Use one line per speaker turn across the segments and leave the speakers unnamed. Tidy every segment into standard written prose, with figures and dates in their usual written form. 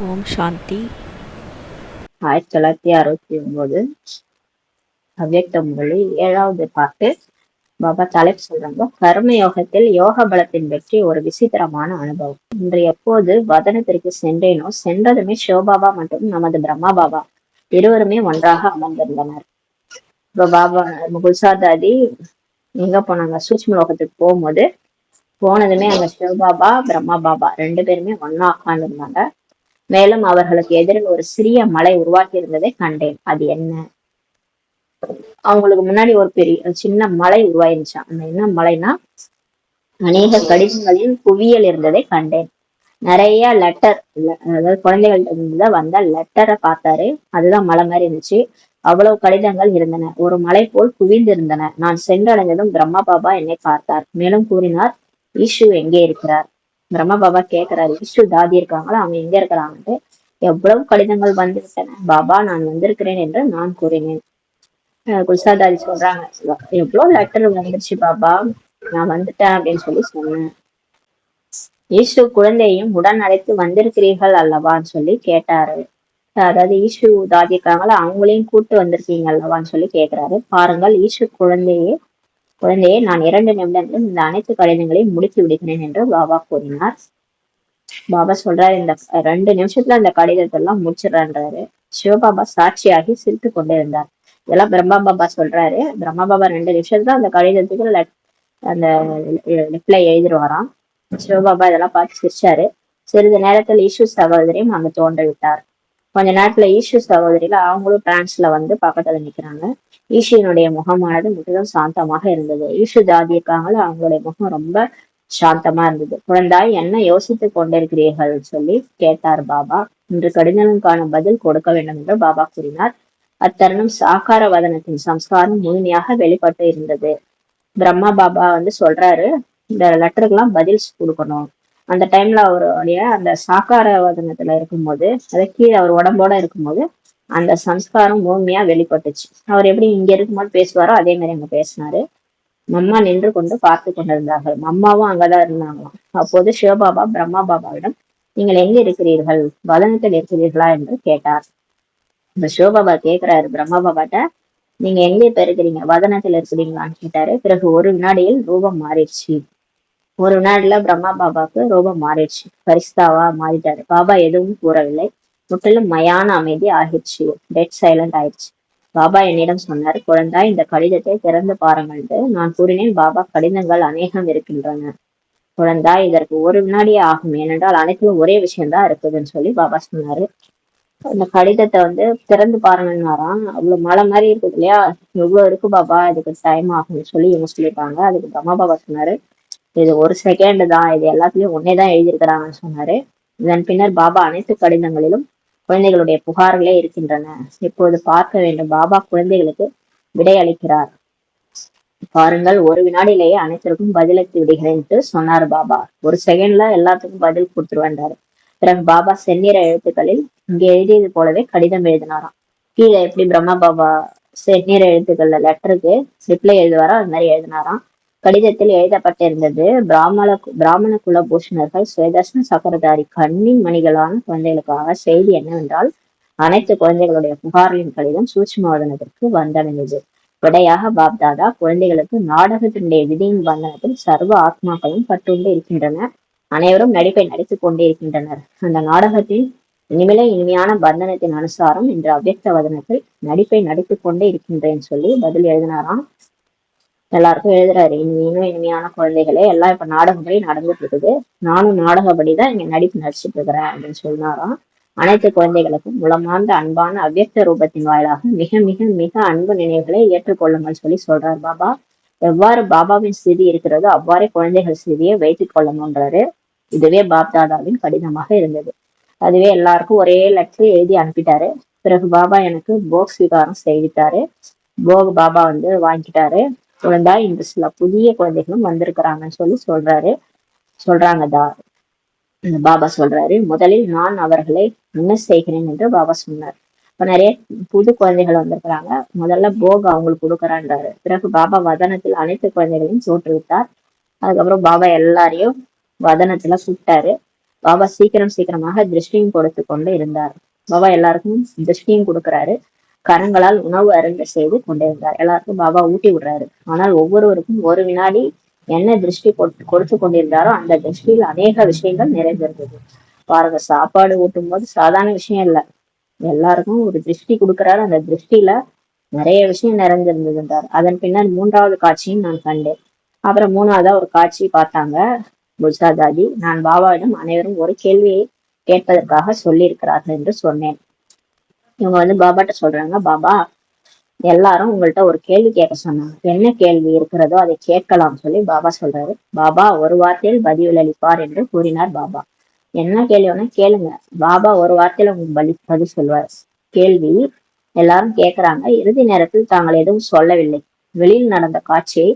ஓம் சாந்தி.
1969 அவ்யக்த முரளி 7வது பாட்டு. பாபா தலைப்பு சொல்றாங்க, கர்ம யோகத்தில் யோக பலத்தின் வெற்றி ஒரு விசித்திரமான அனுபவம். இன்று எப்போது வதனத்திற்கு சென்றேனோ சென்றதுமே சிவபாபா மற்றும் நமது பிரம்மா பாபா இருவருமே ஒன்றாக அமர்ந்திருந்தனர். இப்ப பாபா குல்சாதாதி எங்க போனாங்க, சூட்ச்ம லோகத்துக்கு போனதுமே அங்க சிவபாபா பிரம்மா பாபா 2 பேருமே ஒன்னா உட்கார்ந்து இருந்தாங்க. மேலும் அவர்களுக்கு எதிரில் ஒரு சிறிய மலை உருவாக்கி இருந்ததை கண்டேன். அது என்ன? அவங்களுக்கு முன்னாடி ஒரு பெரிய சின்ன மலை உருவாயிருந்துச்சான். அந்த என்ன மலைனா, அநேக கடிதங்களின் குவியல் இருந்ததை கண்டேன். நிறைய லெட்டர், அதாவது குழந்தைகள்ட்ட இருந்து வந்த லெட்டரை பார்த்தாரு. அதுதான் மலை மாதிரி இருந்துச்சு. அவ்வளவு கடிதங்கள் இருந்தன, ஒரு மலை போல் குவிந்து இருந்தன. நான் சென்றடைந்ததும் பிரம்மா பாபா என்னை பார்த்தார். மேலும் கூறினார், ஈஷு எங்கே இருக்கிறார்? பிரம்மா பாபா கேட்கிறாரு, ஈஷு தாதி இருக்காங்களா, அவங்க எங்க இருக்கிறாங்கன்ட்டு. எவ்வளவு கடிதங்கள் வந்து விட்டன பாபா, நான் வந்திருக்கிறேன் என்று நான் கூறினேன். குல்சாதாரி சொல்றாங்க, எவ்வளவு லெட்டர் வந்துருச்சு பாபா, நான் வந்துட்டேன் அப்படின்னு சொல்லி சொன்னேன். ஈஷு குழந்தையும் உடன் அழைத்து வந்திருக்கிறீர்கள் அல்லவான்னு சொல்லி கேட்டாரு. அதாவது ஈஷு தாதி இருக்காங்களா, அவங்களையும் கூட்டு வந்திருக்கீங்க அல்லவான்னு சொல்லி கேட்கிறாரு. பாருங்கள், ஈஷு குழந்தையே நான் 2 நிமிடங்களில் இந்த அனைத்து கடிதங்களையும் முடித்து விடுகிறேன் என்று பாபா கூறினார். பாபா சொல்றாரு, இந்த 2 நிமிஷத்துல அந்த கடிதத்தை எல்லாம் முடிச்சிடறான்றாரு. சிவபாபா சாட்சியாகி சிரித்து கொண்டே இருந்தார். இதெல்லாம் பிரம்மா பாபா சொல்றாரு. பிரம்மா பாபா 2 நிமிஷத்துல அந்த கடிதத்துக்கு அந்த ரிப்ளை எழுதிடுவாராம். சிவபாபா இதெல்லாம் பார்த்து சிரிச்சாரு. சிறிது நேரத்தில் ஈஷு சகோதரியும் அங்க தோன்ற விட்டார். கொஞ்ச நேரத்துல ஈஷு சகோதரியில அவங்களும் டிரான்ஸ்ல வந்து பக்கத்துல நிக்கிறாங்க. ஈஷுனுடைய முகமானது முற்றிலும் சாந்தமாக இருந்தது. ஈஷு தாதி இருக்காங்களா, அவங்களுடைய முகம் ரொம்ப சாந்தமா இருந்தது. குழந்தாய், என்ன யோசித்துக் கொண்டிருக்கிறீர்கள் சொல்லி கேட்டார் பாபா. இன்று கடிதங்களுக்கான பதில் கொடுக்க வேண்டும் என்று பாபா கூறினார். அத்தருணம் சாக்கார வதனத்தின் சம்ஸ்காரம் முழுமையாக வெளிப்பட்டு இருந்தது. பிரம்மா பாபா வந்து சொல்றாரு, இந்த லெட்டருக்கெல்லாம் பதில் கொடுக்கணும். அந்த டைம்ல அவருடைய அந்த சாக்கார வதனத்துல இருக்கும்போது, அதை கீழே அவர் உடம்போட இருக்கும்போது அந்த சம்ஸ்காரம் முழுமையா வெளிப்பட்டுச்சு. அவர் எப்படி இங்க இருக்கும்போது பேசுவாரோ அதே மாதிரி அங்க பேசினாரு. மம்மா நின்று கொண்டு பார்த்து கொண்டிருந்தார்கள். மம்மாவும் அங்கதான் இருந்தாங்களாம். அப்போது சிவபாபா பிரம்மா பாபாவிடம், நீங்கள் எங்க இருக்கிறீர்கள், வதனத்தில் இருக்கிறீர்களா என்று கேட்டார். இந்த சிவபாபா கேட்கிறாரு பிரம்மா பாபாட்ட, நீங்க எங்க இப்ப இருக்கிறீங்க, வதனத்தில் இருக்கிறீங்களான்னு கேட்டாரு. பிறகு ஒரு வினாடியில் ரூபம் மாறிடுச்சு. ஒரு வினாடில பிரம்மா பாபாவுக்கு ரூபம் மாறிடுச்சு. பரிஸ்தாவா மாறிட்டாரு. பாபா எதுவும் கூறவில்லை. முற்றிலும் மயான அமைதி ஆகிடுச்சு. டெட் சைலண்ட் ஆயிடுச்சு. பாபா என்னிடம் சொன்னார், குழந்தாய், இந்த கடிதத்தை திறந்து பாருங்கள். நான் கூறினேன், பாபா, கடிதங்கள் அநேகம் இருக்கின்றன குழந்தாய், இதற்கு ஒரு வினாடியே ஆகும், ஏனென்றால் அனைத்தும் ஒரே விஷயம்தான் இருக்குதுன்னு சொல்லி பாபா சொன்னாரு. அந்த கடிதத்தை வந்து திறந்து பாருங்கன்னாராம். அவ்வளவு மலை மாதிரி இருக்குது இல்லையா, எவ்வளவு இருக்கு பாபா, இதுக்கு டைம் ஆகும்னு சொல்லி இவங்க சொல்லியிருக்காங்க. அதுக்கு பிரம்மா பாபா சொன்னாரு, இது 1 செகண்ட் தான், இது எல்லாத்துலயும் ஒன்னேதான் எழுதியிருக்கிறாங்கன்னு சொன்னாரு. இதன் பின்னர் பாபா அனைத்து கடிதங்களிலும் குழந்தைகளுடைய புகார்களே இருக்கின்றன, இப்போது பார்க்க வேண்டும், பாபா குழந்தைகளுக்கு விடை அளிக்கிறார் பாருங்கள், ஒரு வினாடியிலேயே அனைத்திற்கும் பதிலளித்து விடுகிறேன்ட்டு சொன்னாரு பாபா. 1 செகண்ட்ல எல்லாத்துக்கும் பதில் கொடுத்துருவேன்றாரு. பிறகு பாபா செந்நிற எழுத்துக்களில் இங்க எழுதியது போலவே கடிதம் எழுதினாராம். கீழே எப்படி பிரம்மா பாபா செந்நிற எழுத்துக்கள்ல லெட்டருக்கு ரிப்ளை எழுதுவாரோ அது மாதிரி எழுதினாராம். கடிதத்தில் எழுதப்பட்டிருந்தது, பிராமண குல பூஷணர்கள் சுவேதர்ஷன சக்கரதாரி கண்ணின் மணிகளான குழந்தைகளுக்காக செய்தி என்னவென்றால், அனைத்து குழந்தைகளுடைய புகார்களின் கடிதம் சூட்சுமவதனத்திற்கு வந்தடைந்தது. விடையாக பாப்தாதா குழந்தைகளுக்கு நாடகத்தினுடைய விதியின் பந்தனத்தில் சர்வ ஆத்மாக்களும் பட்டுண்டு இருக்கின்றன. அனைவரும் நடிப்பை நடித்துக் கொண்டே இருக்கின்றனர். அந்த நாடகத்தின் இனிமையான பந்தனத்தின் அனுசாரம் இன்று அவ்யக்த வதனத்தில் நடிப்பை நடித்துக் கொண்டே இருக்கின்றேன்னு சொல்லி பதில் எழுதினாராம். எல்லாருக்கும் எழுதுறாரு, இன்னும் இனிமையான குழந்தைகளே, எல்லாம் இப்ப நாடகப்படி நடந்துட்டு இருக்குது, நானும் நாடகப்படிதான் இங்க நடிப்பு நடிச்சுட்டு இருக்கிறேன் அப்படின்னு சொன்னாராம். அனைத்து குழந்தைகளுக்கும் உளமார்ந்த அன்பான அவ்யக்த ரூபத்தின் வாயிலாக மிக மிக மிக அன்பு நினைவுகளை ஏற்றுக்கொள்ளுங்கள் சொல்லி சொல்றாரு பாபா. எவ்வாறு பாபாவின் ஸ்திதி இருக்கிறதோ அவ்வாறே குழந்தைகள் ஸ்திதியை வைத்துக் கொள்ளணும்ன்றாரு. இதுவே பாப்தாதாவின் கடினமாக இருந்தது. அதுவே எல்லாருக்கும் ஒரே லெட்டர் எழுதி அனுப்பிட்டாரு. பிறகு பாபா எனக்கு போக் ஸ்வீகாரம் செய்வித்தாரு. போக் பாபா வந்து வாங்கிட்டாரு. குழந்தாய், இன்று சில புதிய குழந்தைகளும் வந்திருக்கிறாங்கன்னு சொல்லி சொல்றாங்க பாபா சொல்றாரு. முதலில் நான் அவர்களை என்ன செய்கிறேன் என்று பாபா சொன்னார். இப்ப நிறைய புது குழந்தைகள் வந்திருக்கிறாங்க, முதல்ல போக் அவங்களுக்கு கொடுக்கறான்றாரு. பிறகு பாபா வதனத்தில் அனைத்து குழந்தைகளையும் தோற்றுவித்தார். அதுக்கப்புறம் பாபா எல்லாரையும் வதனத்துல கூப்பிட்டாரு. பாபா சீக்கிரமாக திருஷ்டியும் கொடுத்து கொண்டு இருந்தார். பாபா எல்லாருக்கும் திருஷ்டியும் கொடுக்கிறாரு, கரங்களால் உணவு அருந்த செய்து கொண்டிருந்தார். எல்லாருக்கும் பாபா ஊட்டி விடுறாரு. ஆனால் ஒவ்வொருவருக்கும் ஒரு வினாடி என்ன திருஷ்டி கொடுத்து கொண்டிருந்தாரோ அந்த திருஷ்டியில் அநேக விஷயங்கள் நிறைந்திருந்தது. பாருங்க, சாப்பாடு ஊட்டும் போது சாதாரண விஷயம் இல்ல, எல்லாருக்கும் ஒரு திருஷ்டி கொடுக்கிறாரு. அந்த திருஷ்டியில நிறைய விஷயம் நிறைந்திருந்ததுன்றார். அதன் பின்னர் 3வது காட்சியும் நான் கண்டேன். அப்புறம் 3வதா ஒரு காட்சி பார்த்தாங்க குஜராதாதி. நான் பாபாவிடம் அனைவரும் ஒரு கேள்வியை கேட்பதற்காக சொல்லி இருக்கிறார்கள் என்று சொன்னேன். இவங்க பாபாட்ட சொல்றாங்க, பாபா எல்லாரும் உங்கள்ட்ட ஒரு கேள்வி கேட்க சொன்னாங்க, என்ன கேள்வி இருக்கிறதோ அதை கேட்கலாம் சொல்லி பாபா சொல்றாரு. பாபா ஒரு வார்த்தையில் பதில் அளிப்பார் என்று கூறினார் பாபா. என்ன கேள்வி கேளுங்க, பாபா ஒரு வார்த்தையில உங்களுக்கு பதில் சொல்வார். கேள்வி எல்லாரும் கேட்கிறாங்க. இறுதி நேரத்தில் தாங்கள் எதுவும் சொல்லவில்லை. வெளியில் நடந்த காட்சியை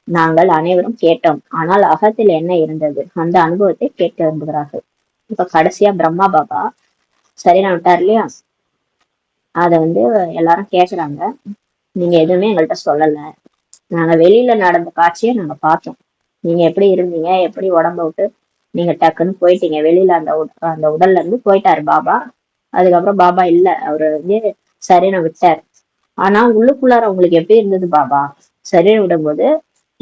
நாங்கள் அனைவரும் கேட்டோம், ஆனால் அகத்தில் என்ன இருந்தது அந்த அனுபவத்தை கேட்க விரும்புகிறார்கள். இப்ப கடைசியா பிரம்மா பாபா சரியா விட்டார் இல்லையா, அத எல்லாரும் கேக்குறாங்க. நீங்க எதுவுமே எங்கள்கிட்ட சொல்லல, நாங்க வெளியில நடந்த காட்சியை நாங்க பார்த்தோம், நீங்க எப்படி இருந்தீங்க, எப்படி உடம்ப விட்டு நீங்க டக்குன்னு போயிட்டீங்க வெளியில, அந்த உடல்ல இருந்து போயிட்டாரு பாபா. அதுக்கப்புறம் பாபா இல்ல, அவரு சரீரம் விட்டார். ஆனா உள்ளுக்குள்ளார உங்களுக்கு எப்படி இருந்தது பாபா, சரீரம் விடும்போது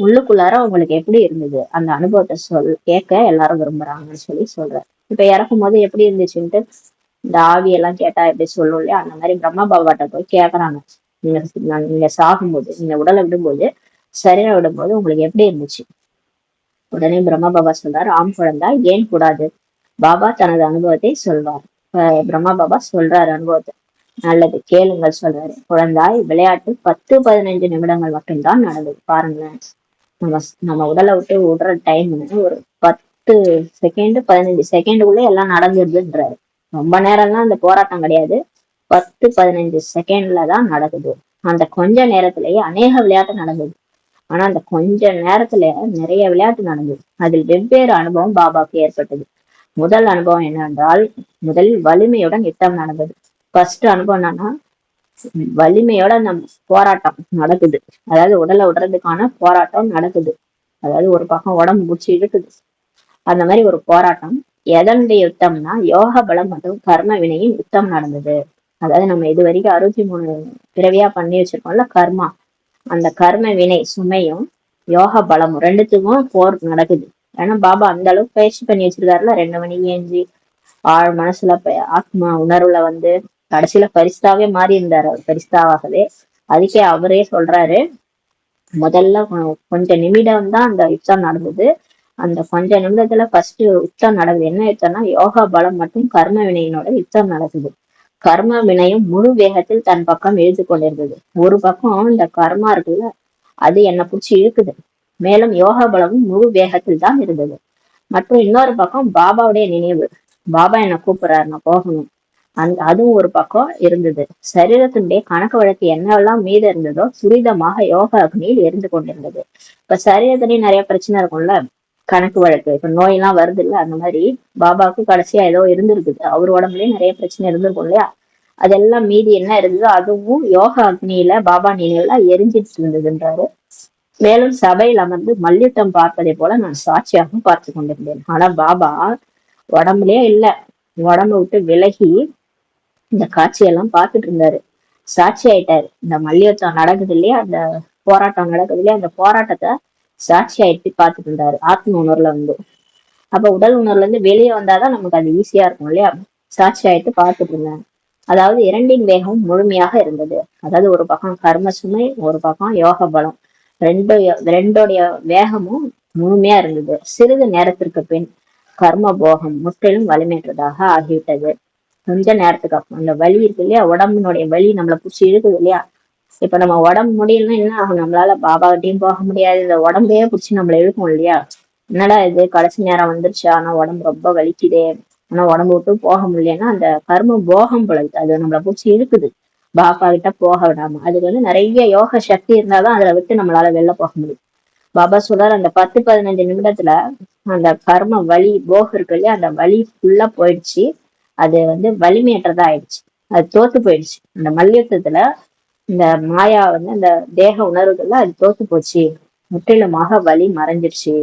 உள்ளுக்குள்ளார உங்களுக்கு எப்படி இருந்தது அந்த அனுபவத்தை கேட்க எல்லாரும் விரும்புறாங்கன்னு சொல்ற. இப்ப இறக்கும் போது எப்படி இருந்துச்சுன்ட்டு இந்த ஆவியெல்லாம் கேட்டா எப்படி சொல்லும் இல்லையா, அந்த மாதிரி பிரம்மா பாபாட்ட போய் கேக்குறாங்க, நீங்க சாகும்போது, நீங்க உடலை விடும்போது, சரீரம் விடும்போது உங்களுக்கு எப்படி இருந்துச்சு. உடனே பிரம்மா பாபா சொல்றாரு, ஆம் குழந்தாய், ஏன் கூடாது. பாபா தனது அனுபவத்தை சொல்வார். பிரம்மா பாபா சொல்றாரு அனுபவத்தை. நல்லது, கேளுங்கள் சொல்றாரு. குழந்தாய், விளையாட்டு 10-15 நிமிடங்கள் மட்டும்தான் நடந்தது. பாருங்களேன், நம்ம உடலை விட்டு விடுற டைம் ஒரு 10 செகண்ட் 15 செகண்டுக்குள்ள எல்லாம் நடந்துருதுன்றாரு. ரொம்ப நேரம்லாம் அந்த போராட்டம் கிடையாது, 10-15 செகண்ட்ல தான் நடக்குது. அந்த கொஞ்ச நேரத்திலேயே அநேக விளையாட்டு நடந்தது. ஆனா அந்த கொஞ்ச நேரத்துல நிறைய விளையாட்டு நடந்தது. அதில் வெவ்வேறு அனுபவம் பாபாவுக்கு ஏற்பட்டது. முதல் அனுபவம் என்னவென்றால், முதலில் வலிமையுடன் யுத்தம் நடந்தது. ஃபர்ஸ்ட் அனுபவம் என்னன்னா, வலிமையோட நம்ம போராட்டம் நடக்குது. அதாவது உடலை விடுறதுக்கான போராட்டம் நடக்குது. அதாவது ஒரு பக்கம் உடம்பு முடிச்சு இழுக்குது. அந்த மாதிரி ஒரு போராட்டம். எதனுடைய யுத்தம்னா, யோக பலம் மற்றும் கர்ம வினையின் யுத்தம் நடந்தது. அதாவது நம்ம இது வரைக்கும் 63 பிறவியா பண்ணி வச்சிருக்கோம்ல கர்மா, அந்த கர்ம வினை சுமையும் யோக பலமும் ரெண்டுத்துக்கும் போர் நடக்குது. ஏன்னா பாபா அந்த அளவுக்கு பயிற்சி பண்ணி வச்சிருக்காருல, 2 மணிக்கு ஏஞ்சி ஆழ் மனசுல ஆத்மா உணர்வுல கடைசியில பரிஸ்தாவே மாறி இருந்தாரு. அவர் பரிஸ்தாவாகவே. அதுக்கே அவரே சொல்றாரு, முதல்ல கொஞ்சம் நிமிடம் தான் அந்த யுத்தம் நடந்தது. அந்த கொஞ்ச நிமிடத்துல ஃபர்ஸ்ட் யுத்தம் நடக்குது. என்ன யுத்தம்னா, யோகா பலம் மற்றும் கர்ம வினையினோட யுத்தம் நடக்குது. கர்ம வினையும் முழு வேகத்தில் தன் பக்கம் இழுத்து கொண்டிருந்தது. ஒரு பக்கம் இந்த கர்மா இருக்குல்ல, அது என்னை பிடிச்சி இழுக்குது. மேலும் யோகா பலமும் முழு வேகத்தில் தான் இருந்தது. மற்றும் இன்னொரு பக்கம் பாபாவுடைய நினைவு, பாபா என்னை கூப்பிடுறாரு, நான் போகணும், அதுவும் ஒரு பக்கம் இருந்தது. சரீரத்தினுடைய கணக்கு வழக்கு என்னெல்லாம் மீது இருந்ததோ துரிதமாக யோகா அக்னியில் எரிந்து கொண்டிருந்தது. இப்ப சரீரத்திலேயே நிறைய பிரச்சனை இருக்கும்ல, கணக்கு வழக்கு, இப்ப நோய் எல்லாம் வருது இல்ல, அந்த மாதிரி பாபாவுக்கு கடைசியா ஏதோ இருந்திருக்குது. அவர் உடம்புலயே நிறைய பிரச்சனை இருந்திருக்கும் இல்லையா, அதெல்லாம் மீதி என்ன இருந்ததோ அதுவும் யோகா அக்னியில பாபா நினைவுல எரிஞ்சிட்டு இருந்ததுன்றாரு. மேலும் சபையில் அமர்ந்து மல்யுத்தம் பார்ப்பதை போல நான் சாட்சியாக பார்த்து கொண்டிருந்தேன். ஆனா பாபா உடம்புலயே இல்ல, உடம்பு விட்டு விலகி இந்த காட்சியெல்லாம் பார்த்துட்டு இருந்தாரு, சாட்சி ஆயிட்டாரு. இந்த மல்யுத்தம் நடக்குது இல்லையா, அந்த போராட்டம் நடக்குது இல்லையா, அந்த போராட்டத்தை சாட்சி ஆயிட்டு பார்த்துட்டு இருந்தாரு ஆத்ம உணர்வுல அப்ப உடல் உணர்வுல இருந்து வெளியே வந்தாதான் நமக்கு அது ஈஸியா இருக்கும் இல்லையா. சாட்சி ஆயிட்டு பார்த்துட்டு இருந்தாங்க. அதாவது இரண்டின் வேகம் முழுமையாக இருந்தது. அதாவது ஒரு பக்கம் கர்ம சுமை, ஒரு பக்கம் யோக பலம், ரெண்டோடைய வேகமும் முழுமையா இருந்தது. சிறிது நேரத்திற்கு பின் கர்ம போகம் முற்றிலும் வலிமையற்றதாக ஆகிவிட்டது. கொஞ்ச நேரத்துக்கு அப்புறம் அந்த வலி இருக்கு இல்லையா, உடம்பினுடைய வலி நம்மளை பிடிச்சி இழுக்குது இல்லையா. இப்ப நம்ம உடம்பு முடியலன்னா என்ன ஆகும், நம்மளால பாபாகிட்டையும் போக முடியாது, இந்த உடம்பையே பிடிச்சி நம்மளை இழுக்கும் இல்லையா. என்னடா இது கடைசி நேரம் வந்துருச்சு, ஆனா உடம்பு ரொம்ப வலிக்குதே, ஆனா உடம்பு விட்டு போக முடியலன்னா அந்த கர்ம போகம் பழகுது, அது நம்மளை பிடிச்சி இழுக்குது பாபா கிட்ட போக விடாம. அதுக்கு நிறைய யோக சக்தி இருந்தாதான் அதுல விட்டு நம்மளால வெளில போக முடியும். பாபா சொல்றாரு, அந்த 10-15 நிமிடத்துல அந்த கர்ம வலி போகம் இருக்கு இல்லையா, அந்த வலி ஃபுல்லா போயிடுச்சு. அது வலிமையற்றதா ஆயிடுச்சு, அது தோத்து போயிடுச்சு. அந்த மல்யுத்தத்துல இந்த மாயா அந்த தேக உணர்வுகள்ல அது தோத்து போச்சு, முற்றிலுமாக வலி மறைஞ்சிருச்சு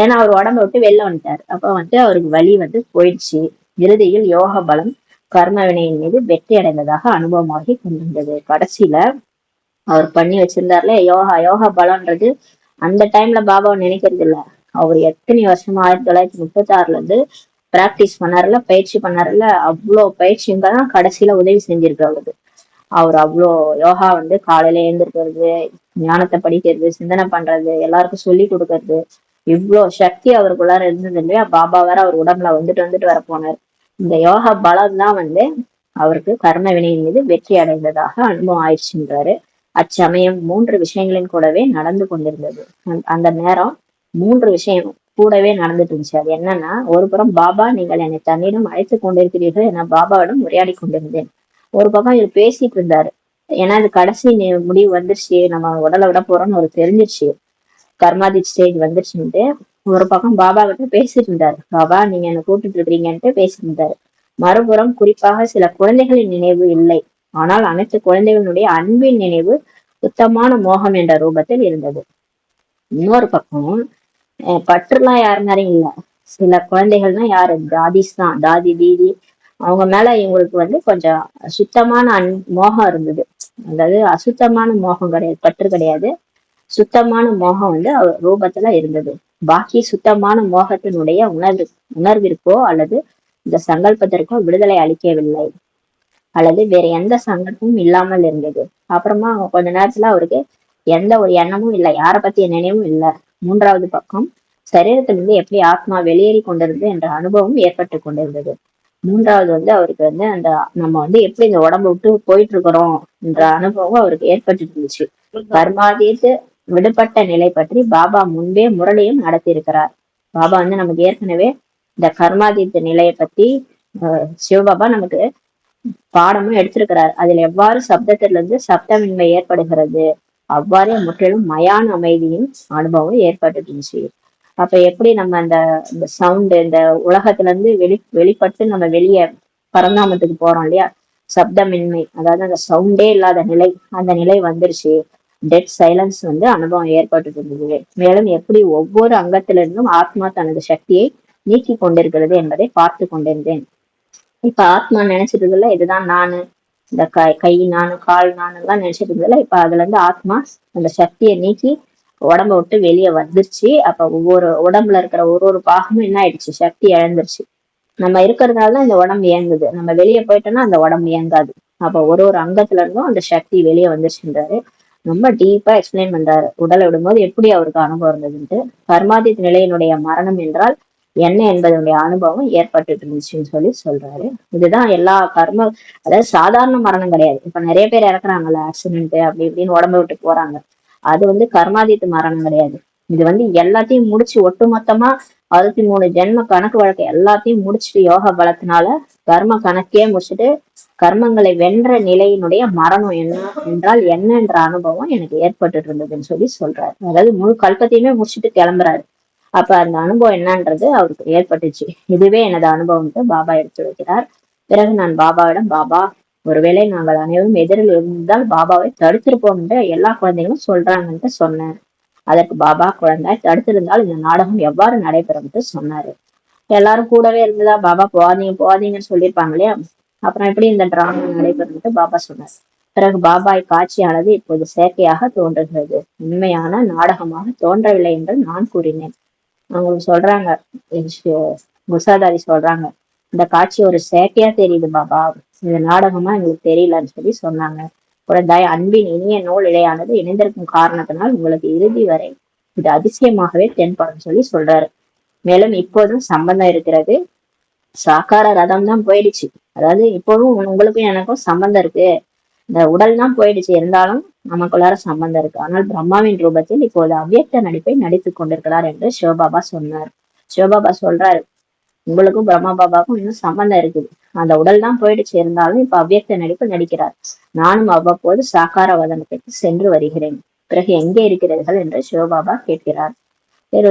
ஏன்னா அவர் உடம்ப விட்டு வெளில வந்துட்டாரு. அப்ப அவருக்கு வலி போயிடுச்சு. இறுதியில் யோக பலம் கர்ம வினையின் மீது வெற்றி அடைந்ததாக அனுபவமாகி கொண்டிருந்தது. கடைசியில அவர் பண்ணி வச்சிருந்தாருல யோகா பலம்ன்றது அந்த டைம்ல பாபாவை நினைக்கிறது இல்ல. அவர் எத்தனை வருஷமா 1936 இருந்து பிராக்டிஸ் பண்ணாருல, பயிற்சி பண்ணாருல, அவ்வளவு பயிற்சிங்க தான் கடைசியில உதவி செஞ்சிருக்கு அவருக்கு. அவர் அவ்வளோ யோகா காலையில எழுந்திருக்கிறது, ஞானத்தை படிக்கிறது, சிந்தனை பண்றது, எல்லாருக்கும் சொல்லி கொடுக்கறது, இவ்வளவு சக்தி அவருக்குள்ளார இருந்தது இல்லையா. பாபா வேற அவர் உடம்புல வந்துட்டு வர போனார். இந்த யோகா பலம் தான் அவருக்கு கர்ம வினையின் மீது வெற்றி அடைந்ததாக அனுபவம் ஆயிடுச்சுன்றாரு. அச்சமயம் 3 விஷயங்களின் கூடவே நடந்து கொண்டிருந்தது. அந்த நேரம் 3 விஷயம் கூடவே நடந்துட்டு இருந்துச்சு. அது என்னன்னா, ஒரு புறம் பாபா, நீங்கள் என்னை தன்னிடம் அழைத்து கொண்டிருக்கிறீர்கள் என பாபாவிடம் உரையாடி கொண்டிருந்தேன். ஒரு பக்கம் இவர் பேசிட்டு இருந்தாரு. ஏன்னா அது கடைசி முடிவு வந்துருச்சு, நம்ம உடலை விட போறோம்னு ஒரு தெரிஞ்சிருச்சு, கர்மாதி ஸ்டேஜ் வந்துருச்சுன்ட்டு. ஒரு பக்கம் பாபா கிட்ட பேசிட்டு இருந்தாரு. பாபா, நீங்க என்ன கூப்பிட்டு இருக்கிறீங்கன்ட்டு பேசிட்டு இருந்தாரு. மறுபுறம் குறிப்பாக சில குழந்தைகளின் நினைவு இல்லை, ஆனால் அனைத்து குழந்தைகளுடைய அன்பின் நினைவு சுத்தமான மோகம் என்ற ரூபத்தில் இருந்தது. இன்னொரு பக்கம் பற்றுலாம் யாரு மாதிரியும் இல்ல. சில குழந்தைகள்னா யாரு, தாதிஸ் தான், தாதி தீதி, அவங்க மேல இவங்களுக்கு கொஞ்சம் சுத்தமான மோகம் இருந்தது. அதாவது அசுத்தமான மோகம் கிடையாது, பற்று கிடையாது, சுத்தமான மோகம் ரூபத்துல இருந்தது. பாக்கி சுத்தமான மோகத்தினுடைய உணர்விற்கோ அல்லது இந்த சங்கல்பத்திற்கோ விடுதலை அளிக்கவில்லை, அல்லது வேற எந்த சங்கல்பமும் இல்லாமல் இருந்தது. அப்புறமா கொஞ்ச நேரத்துல அவருக்கு எந்த ஒரு எண்ணமும் இல்லை, யாரை பத்திய நினைவும் இல்லை. மூன்றாவது பக்கம் சரீரத்திலிருந்து எப்படி ஆத்மா வெளியேறி கொண்டிருந்தது என்ற அனுபவம் ஏற்பட்டு கொண்டிருந்தது. மூன்றாவது அவருக்கு அந்த நம்ம எப்படி இந்த உடம்பு விட்டு போயிட்டு இருக்கிறோம் என்ற அனுபவம் அவருக்கு ஏற்பட்டு இருந்துச்சு. கர்மாதீத்து விடுபட்ட நிலை பற்றி பாபா முன்பே முரளியும் நடத்தியிருக்கிறார். பாபா நமக்கு ஏற்கனவே இந்த கர்மாதீத்த நிலையை பத்தி சிவபாபா நமக்கு பாடமும் எடுத்திருக்கிறார். அதில் எவ்வாறு சப்தத்திலிருந்து சப்தமின்மை ஏற்படுகிறது, அவ்வாறே முற்றிலும் மயான அமைதியும் அனுபவம் ஏற்பட்டு இருந்துச்சு. அப்ப எப்படி நம்ம அந்த சவுண்ட் இந்த உலகத்துல இருந்து வெளிப்பட்டு நம்ம வெளியே பரந்தாமத்துக்கு போறோம் இல்லையா, சப்தமின்மை, அதாவது அந்த சவுண்டே இல்லாத நிலை, அந்த நிலை வந்துருச்சு. டெட் சைலன்ஸ் அனுபவம் ஏற்பட்டு இருந்தது. மேலும் எப்படி ஒவ்வொரு அங்கத்திலிருந்தும் ஆத்மா தனது சக்தியை நீக்கி கொண்டிருக்கிறது என்பதை பார்த்து கொண்டிருந்தேன். இப்ப ஆத்மா நினைச்சிட்டு இருக்குல்ல, இதுதான் நானு, இந்த கை நானு, கால் நானு எல்லாம் நினைச்சிட்டு இருந்ததுல, இப்ப அதுல இருந்து ஆத்மா அந்த சக்தியை நீக்கி உடம்ப விட்டு வெளியே வந்துருச்சு. அப்ப ஒவ்வொரு உடம்புல இருக்கிற ஒரு பாகமும் என்ன ஆயிடுச்சு, சக்தி இழந்துருச்சு. நம்ம இருக்கிறதுனாலதான் இந்த உடம்பு இயங்குது, நம்ம வெளியே போயிட்டோம்னா அந்த உடம்பு இயங்காது. அப்ப ஒரு அங்கத்துல இருந்தும் அந்த சக்தி வெளியே வந்துருச்சுன்றாரு. ரொம்ப டீப்பா எக்ஸ்பிளைன் பண்றாரு. உடலை விடும்போது எப்படி அவருக்கு அனுபவம் இருந்ததுன்ட்டு. கர்மாதித் நிலையினுடைய மரணம் என்றால் என்ன என்பதனுடைய அனுபவம் ஏற்பட்டு இருந்துச்சுன்னு சொல்றாரு. இதுதான் எல்லா கர்ம, அதாவது சாதாரண மரணம் கிடையாது. இப்ப நிறைய பேர் இறக்குறாங்கல்ல, ஆக்சிடென்ட் அப்படி இப்படின்னு உடம்ப விட்டு போறாங்க, அது கர்மாதித்த மரணம் கிடையாது. இது எல்லாத்தையும் முடிச்சு ஒட்டுமொத்தமா 63 ஜென்ம கணக்கு வழக்கு எல்லாத்தையும் முடிச்சுட்டு யோகா பலத்தினால கர்ம கணக்கே முடிச்சுட்டு கர்மங்களை வென்ற நிலையினுடைய மரணம் என்ன என்றால் என்னன்ற அனுபவம் எனக்கு ஏற்பட்டு இருந்ததுன்னு சொல்றாரு. அதாவது முழு கல்பத்தையுமே முடிச்சுட்டு கிளம்புறாரு. அப்ப அந்த அனுபவம் என்னன்றது அவருக்கு ஏற்பட்டுச்சு. இதுவே எனது அனுபவம் பாபா எடுத்து வைக்கிறார். பிறகு நான் பாபாவிடம், பாபா, ஒருவேளை நாங்கள் அனைவரும் எதிரில் இருந்தால் பாபாவை தடுத்திருப்போம் என்று எல்லா குழந்தைகளும் சொல்றாங்கன்ட்டு சொன்னேன். அதற்கு பாபா, குழந்தாய், தடுத்திருந்தால் இந்த நாடகம் எவ்வாறு நடைபெறும் சொன்னாரு. எல்லாரும் கூடவே இருந்ததா பாபா போவாதீங்க போவாதீங்கன்னு சொல்லியிருப்பாங்க இல்லையா, அப்புறம் எப்படி இந்த டிராமா நடைபெறும் பாபா சொன்னார். பிறகு பாபாய் காட்சியானது இப்போது செயற்கையாக தோன்றுகிறது, உண்மையான நாடகமாக தோன்றவில்லை என்று நான் கூறினேன். அவங்க சொல்றாங்க, குசாதாரி சொல்றாங்க, இந்த காட்சி ஒரு செயற்கையா தெரியுது பாபா, இந்த நாடகமா எங்களுக்கு தெரியலன்னு சொன்னாங்க. குழந்தாய், அன்பின் இனிய நூல் இழையானது இணைந்திருக்கும் காரணத்தினால் உங்களுக்கு இறுதி வரை இது அதிசயமாகவே தென்படும் சொல்றாரு. மேலும் இப்போதும் சம்பந்தம் இருக்கிறது, சாக்கார ரதம் தான் போயிடுச்சு, அதாவது இப்போதும் உங்களுக்கும் எனக்கும் சம்பந்தம் இருக்கு, இந்த உடல் தான் போயிடுச்சு, இருந்தாலும் நமக்குள்ளார சம்பந்தம் இருக்கு. ஆனால் பிரம்மாவின் ரூபத்தில் இப்போது அவ்வியக்த நடிப்பை நடித்துக் கொண்டிருக்கிறார் என்று சிவபாபா சொன்னார். சிவபாபா சொல்றாரு, உங்களுக்கும் பிரம்மா பாபாவுக்கும் இன்னும் சம்பந்தம் இருக்குது, அந்த உடல் தான் போயிடுச்சு, இருந்தாலும் இப்ப அவ்வியக்த நடிப்பு நடிக்கிறார். நானும் அவ்வப்போது சாக்கார வதனத்திற்கு சென்று வருகிறேன். பிறகு எங்கே இருக்கிறீர்கள் என்று சிவபாபா கேட்கிறார்.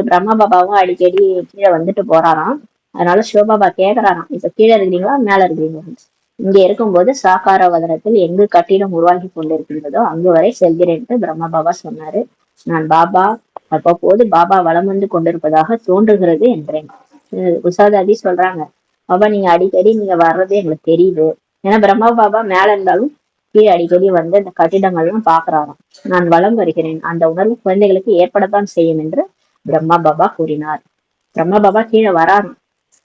பிரம்மா பாபாவும் அடிக்கடி கீழே வந்துட்டு போறாராம். அதனால சிவபாபா கேக்குறாராம், இப்ப கீழே இருக்கிறீங்களா மேல இருக்கிறீங்களா. இங்க இருக்கும்போது சாக்கார வதனத்தில் எங்கு கட்டிடம் உருவாகி கொண்டிருக்கின்றதோ அங்கு வரை செல்கிறேன் பிரம்மா பாபா சொன்னாரு. நான் பாபா அவ்வப்போது பாபா வலம் வந்து கொண்டிருப்பதாக தோன்றுகிறது என்றேன். உஷாதாதி சொல்றாங்க, பாபா நீங்க அடிக்கடி நீங்க வர்றது எங்களுக்கு தெரியுது. ஏன்னா பிரம்மா பாபா மேல இருந்தாலும் கீழே அடிக்கடி வந்து இந்த கட்டிடங்கள்லாம் பாக்குறாராம். நான் வலம் வருகிறேன், அந்த உணர்வு குழந்தைகளுக்கு ஏற்படத்தான் செய்யும் என்று பிரம்மா பாபா கூறினார். பிரம்மா பாபா கீழே வராராம்,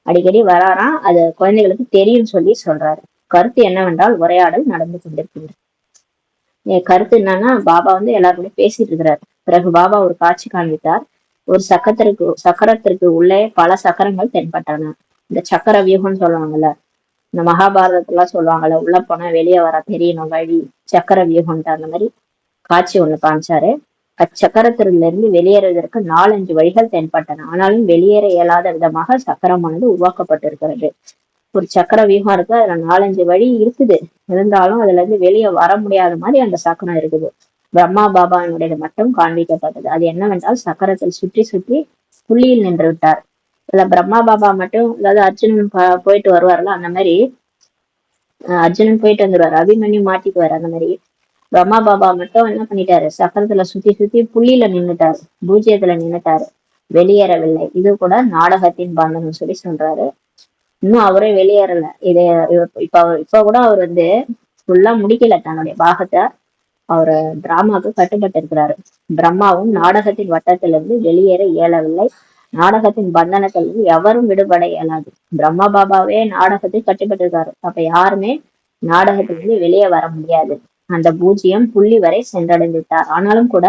அடிக்கடி வராராம், அது குழந்தைகளுக்கு தெரியும் சொல்லி சொல்றாரு. கருத்து என்னவென்றால் உரையாடல் நடந்து கொண்டிருக்கிறது. கருத்து என்னன்னா, பாபா வந்து எல்லாருமே பேசிட்டு இருக்கிறார். பிறகு பாபா ஒரு காட்சி காண்பித்தார். ஒரு சக்கரத்திற்கு உள்ளே பல சக்கரங்கள் தென்பட்டன. இந்த சக்கர வியூகம்னு சொல்லுவாங்கல்ல, இந்த மகாபாரதத்துலாம் சொல்லுவாங்கல்ல, உள்ள போனா வெளியே வர தெரியணும் வழி, சக்கர வியூகம்ட்டு அந்த மாதிரி காட்சி ஒண்ணு காமிச்சாரு. அச்சக்கரத்திலிருந்து இருந்து வெளியேறுவதற்கு 4-5 வழிகள் தென்பட்டன. ஆனாலும் வெளியேற இயலாத விதமாக சக்கரமானது உருவாக்கப்பட்டிருக்கிறது. ஒரு சக்கர வியூகம் இருக்கு, அதுல 4-5 வழி இருக்குது, இருந்தாலும் அதுல இருந்து வெளியே வர முடியாத மாதிரி அந்த சக்கரம் இருக்குது. பிரம்மா பாபாவினுடைய மட்டும் காண்பிக்கப்பட்டது. அது என்னவென்றால் சக்கரத்தில் சுற்றி சுற்றி புள்ளியில் நின்று விட்டார். இதுல பிரம்மா பாபா மட்டும், அதாவது அர்ஜுனன் போயிட்டு வருவார்ல, அந்த மாதிரி அர்ஜுனன் போயிட்டு வந்துருவாரு, அபிமன்யு மாட்டிக்குவாரு. அந்த மாதிரி பிரம்மா பாபா மட்டும் என்ன பண்ணிட்டாரு, சக்கரத்துல சுத்தி சுத்தி புள்ளியில நின்னுட்டாரு, பூஜ்ஜியத்துல நின்னுட்டாரு, வெளியேறவில்லை. இது கூட நாடகத்தின் பந்தனம் சொல்லி சொல்றாரு. இன்னும் அவரே வெளியேறல. இதை இப்ப கூட அவர் வந்து ஃபுல்லா முடிக்கல தன்னுடைய பாகத்தை. அவரு டிராமாவுக்கு கட்டுப்பட்டு இருக்கிறாரு. பிரம்மாவும் நாடகத்தின் வட்டத்திலிருந்து வெளியேற இயலவில்லை. நாடகத்தின் பந்தனத்திலிருந்து எவரும் விடுபட இயலாது. பிரம்மா பாபாவே நாடகத்தில் கட்டுப்பட்டு இருக்காரு. அப்ப யாருமே நாடகத்திலிருந்து வெளியே வர முடியாது. அந்த பூஜ்ஜியம் புள்ளி வரை சென்றடைந்து விட்டார். ஆனாலும் கூட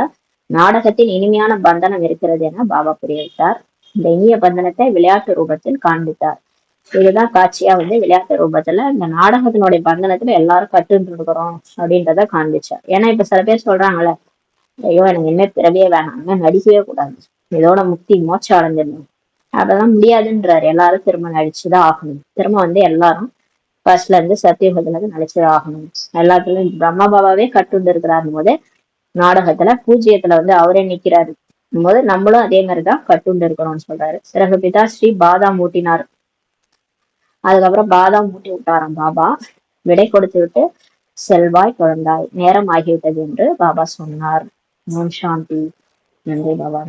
நாடகத்தின் இனிமையான பந்தனம் இருக்கிறது என பாபா புரிய வைத்தார். இந்த இனிய பந்தனத்தை விளையாட்டு ரூபத்தில் காண்பித்தார். இதுதான் காட்சியா வந்து விளையாட்டு ரூபத்துல இந்த நாடகத்தினுடைய பந்தனத்துல எல்லாரும் கட்டுன்னு இருக்கிறோம் அப்படின்றத காண்பிச்சார். ஏன்னா இப்ப சில பேர் சொல்றாங்கல்ல, ஐயோ எனக்கு என்ன பிறவியே வேணாம், நடிக்கவே கூடாது, இதோட முக்தி மோட்சம் அடைஞ்சிடணும், அதெல்லாம் முடியாதுன்றாரு. எல்லாரும் திரும்ப நடிச்சுதான் ஆகணும். திரும்ப வந்து எல்லாரும் ஃபர்ஸ்ட்ல இருந்து சத்தியுகத்துல இருந்து நடிச்சுதான் ஆகணும். எல்லாத்துலயும் பிரம்மா பாபாவே கட்டுண்டு இருக்கிறாரு போது நாடகத்துல பூஜ்ஜியத்துல வந்து அவரே நிக்கிறாரு போது நம்மளும் அதே மாதிரிதான் கட்டுண்டு இருக்கணும்னு சொல்றாரு. பிறகு பிதா ஸ்ரீ பாதாம் ஊட்டினார். அதுக்கப்புறம் பாதாம் ஊட்டி விட்டாராம் பாபா. விடை கொடுத்து விட்டு செல்வாய் குழந்தாய், நேரம் ஆகிவிட்டது என்று பாபா சொன்னார். ஓம் சாந்தி. நன்றி பாபா.